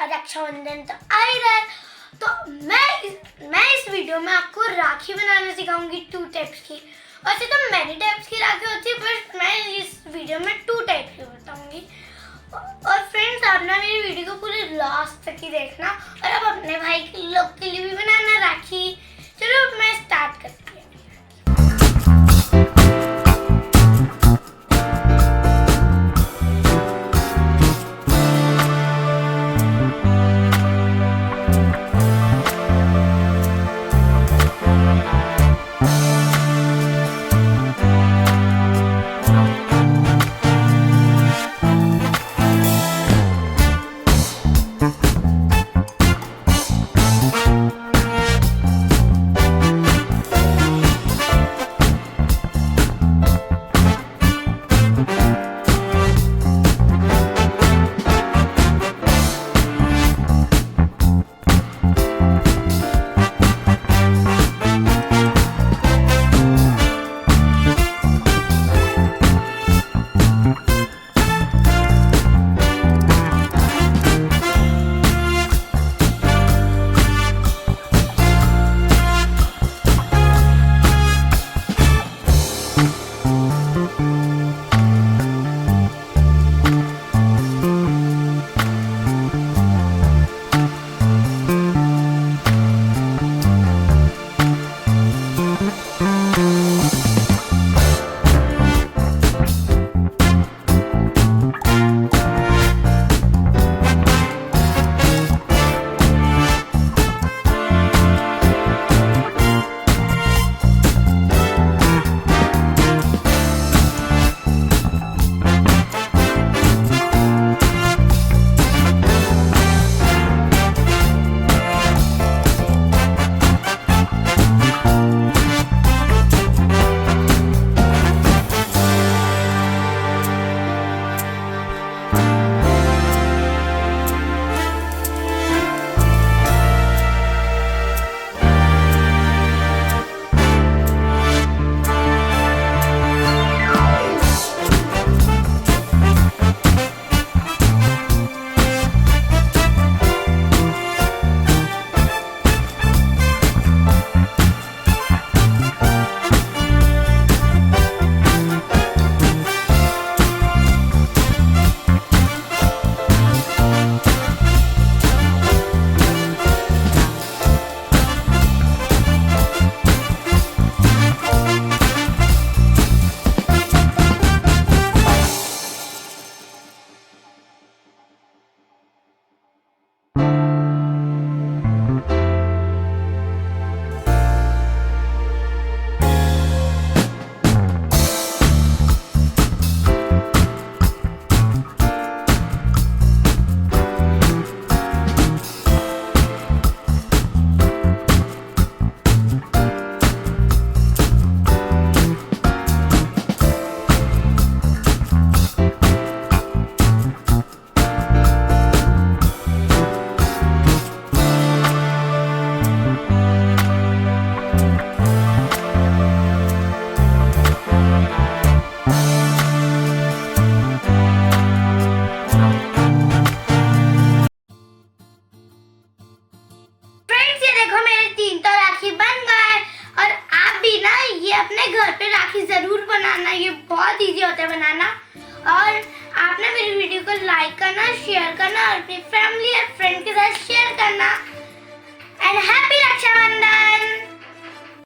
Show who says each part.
Speaker 1: रक्षाबंधन तो आ ही रहा है, तो मैं इस वीडियो में आपको राखी बनाना सिखाऊंगी 2 टाइप्स की। वैसे तो मैनी टाइप्स की राखी होती है, बट मैं इस वीडियो में 2 टाइप की बताऊंगी। और फ्रेंड्स, आप ना मेरी वीडियो को पूरे लास्ट तक ही देखना, और आप अपने भाई के लोग के लिए भी बनाना राखी। चलो अब मैं स्टार्ट करती हूँ। अपने घर पे राखी जरूर बनाना, ये बहुत इजी होता है बनाना। और आपने मेरी वीडियो को लाइक करना, शेयर करना और अपनी फैमिली और फ्रेंड के साथ शेयर